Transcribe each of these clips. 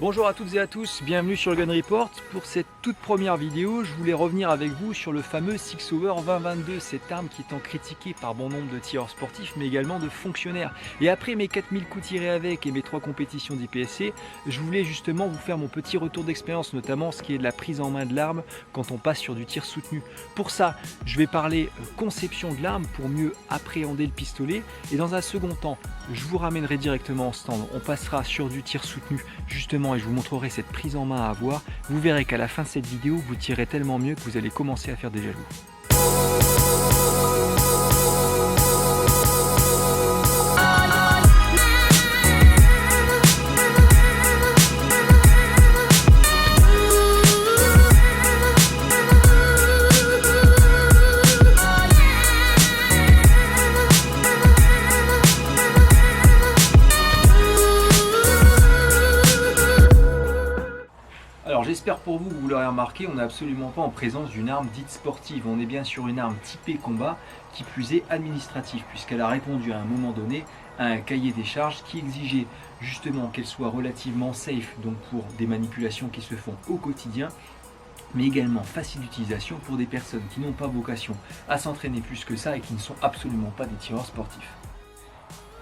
Bonjour à toutes et à tous, bienvenue sur le Gun Report. Pour cette toute première vidéo, je voulais revenir avec vous sur le fameux Sig Sauer 2022, cette arme qui est tant critiquée par bon nombre de tireurs sportifs mais également de fonctionnaires. Et après mes 4000 coups tirés avec et mes 3 compétitions d'IPSC, je voulais justement vous faire mon petit retour d'expérience, notamment ce qui est de la prise en main de l'arme quand on passe sur du tir soutenu. Pour ça, je vais parler conception de l'arme pour mieux appréhender le pistolet, et dans un second temps, je vous ramènerai directement en stand. On passera sur du tir soutenu justement et je vous montrerai cette prise en main à avoir. Vous verrez qu'à la fin de cette vidéo, vous tirez tellement mieux que vous allez commencer à faire des jaloux. Alors j'espère pour vous, vous l'aurez remarqué, on n'est absolument pas en présence d'une arme dite sportive. On est bien sur une arme typée combat, qui plus est administrative, puisqu'elle a répondu à un moment donné à un cahier des charges qui exigeait justement qu'elle soit relativement safe, donc pour des manipulations qui se font au quotidien, mais également facile d'utilisation pour des personnes qui n'ont pas vocation à s'entraîner plus que ça et qui ne sont absolument pas des tireurs sportifs.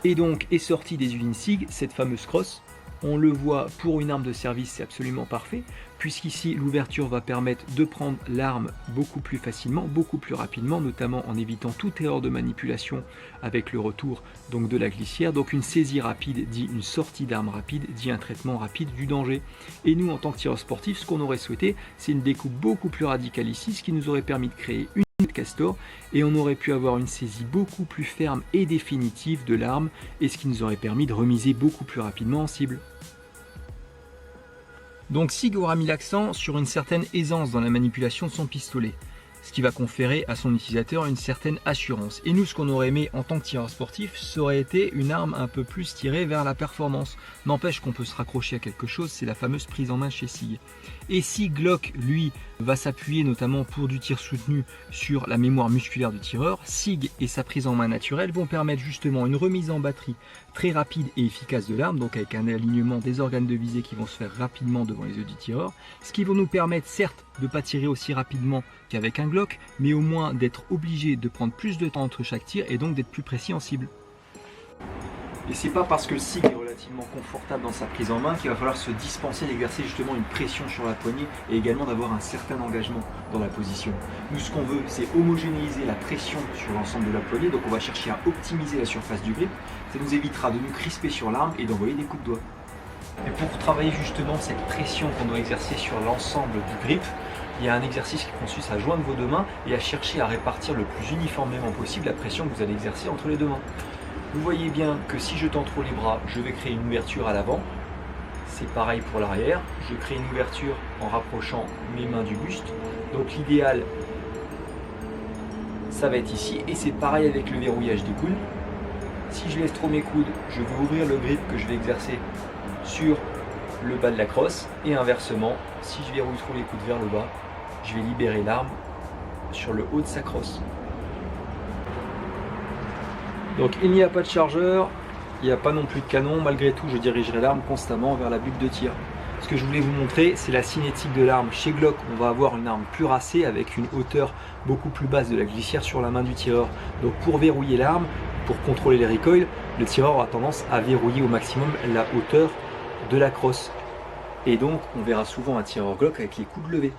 Et donc est sortie des usines SIG cette fameuse crosse. On le voit, pour une arme de service, c'est absolument parfait, puisqu'ici l'ouverture va permettre de prendre l'arme beaucoup plus facilement, beaucoup plus rapidement, notamment en évitant toute erreur de manipulation avec le retour donc de la glissière. Donc une saisie rapide dit une sortie d'arme rapide, dit un traitement rapide du danger. Et nous, en tant que tireurs sportifs, ce qu'on aurait souhaité, c'est une découpe beaucoup plus radicale ici, ce qui nous aurait permis de créer une castor, et on aurait pu avoir une saisie beaucoup plus ferme et définitive de l'arme, et ce qui nous aurait permis de remiser beaucoup plus rapidement en cible. Donc Sig aura mis l'accent sur une certaine aisance dans la manipulation de son pistolet, ce qui va conférer à son utilisateur une certaine assurance. Et nous, ce qu'on aurait aimé en tant que tireur sportif, ça aurait été une arme un peu plus tirée vers la performance. N'empêche qu'on peut se raccrocher à quelque chose, c'est la fameuse prise en main chez Sig. Et si Glock, lui, va s'appuyer notamment pour du tir soutenu sur la mémoire musculaire du tireur, Sig et sa prise en main naturelle vont permettre justement une remise en batterie très rapide et efficace de l'arme, donc avec un alignement des organes de visée qui vont se faire rapidement devant les yeux du tireur, ce qui va nous permettre certes de ne pas tirer aussi rapidement qu'avec un Glock, mais au moins d'être obligé de prendre plus de temps entre chaque tir et donc d'être plus précis en cible. Et c'est pas parce que le Sig est relativement confortable dans sa prise en main qu'il va falloir se dispenser d'exercer justement une pression sur la poignée et également d'avoir un certain engagement dans la position. Nous, ce qu'on veut, c'est homogénéiser la pression sur l'ensemble de la poignée, donc on va chercher à optimiser la surface du grip. Ça nous évitera de nous crisper sur l'arme et d'envoyer des coups de doigt. Et pour travailler justement cette pression qu'on doit exercer sur l'ensemble du grip, il y a un exercice qui consiste à joindre vos deux mains et à chercher à répartir le plus uniformément possible la pression que vous allez exercer entre les deux mains. Vous voyez bien que si je tends trop les bras, je vais créer une ouverture à l'avant. C'est pareil pour l'arrière. Je crée une ouverture en rapprochant mes mains du buste. Donc l'idéal, ça va être ici. Et c'est pareil avec le verrouillage des coudes. Si je laisse trop mes coudes, je vais ouvrir le grip que je vais exercer sur le bas de la crosse. Et inversement, si je verrouille trop les coudes vers le bas, je vais libérer l'arme sur le haut de sa crosse. Donc il n'y a pas de chargeur, il n'y a pas non plus de canon, malgré tout je dirigerai l'arme constamment vers la butte de tir. Ce que je voulais vous montrer, c'est la cinétique de l'arme. Chez Glock, on va avoir une arme plus racée avec une hauteur beaucoup plus basse de la glissière sur la main du tireur. Donc pour verrouiller l'arme, pour contrôler les recoils, le tireur aura tendance à verrouiller au maximum la hauteur de la crosse. Et donc on verra souvent un tireur Glock avec les coudes levés.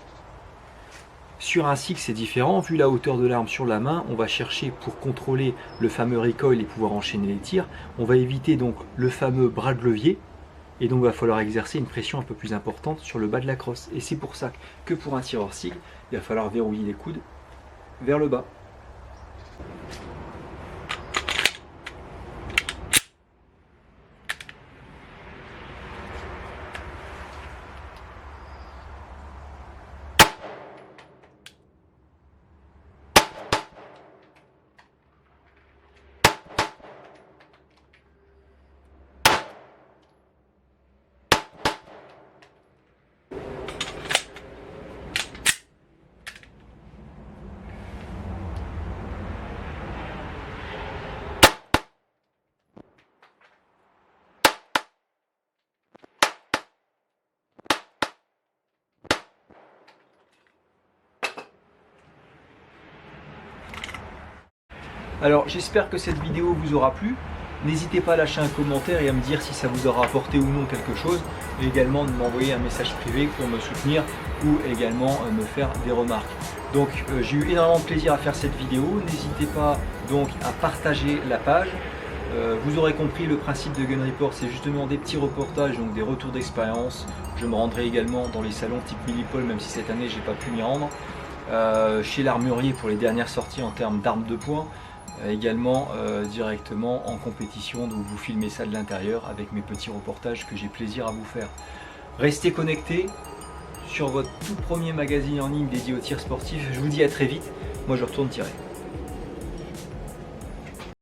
Sur un Sig, c'est différent, vu la hauteur de l'arme sur la main, on va chercher pour contrôler le fameux recoil et pouvoir enchaîner les tirs. On va éviter donc le fameux bras de levier, et donc il va falloir exercer une pression un peu plus importante sur le bas de la crosse. Et c'est pour ça que pour un tireur Sig, il va falloir verrouiller les coudes vers le bas. Alors j'espère que cette vidéo vous aura plu. N'hésitez pas à lâcher un commentaire et à me dire si ça vous aura apporté ou non quelque chose, et également de m'envoyer un message privé pour me soutenir ou également me faire des remarques. Donc j'ai eu énormément de plaisir à faire cette vidéo. N'hésitez pas donc à partager la page. Vous aurez compris, le principe de Gun Report, c'est justement des petits reportages, donc des retours d'expérience. Je me rendrai également dans les salons type Milipol, même si cette année j'ai pas pu m'y rendre. Chez l'armurier pour les dernières sorties en termes d'armes de poing. Également directement en compétition, donc vous filmez ça de l'intérieur avec mes petits reportages que j'ai plaisir à vous faire. Restez connectés sur votre tout premier magazine en ligne dédié au tir sportif. Je vous dis à très vite. Moi je retourne tirer.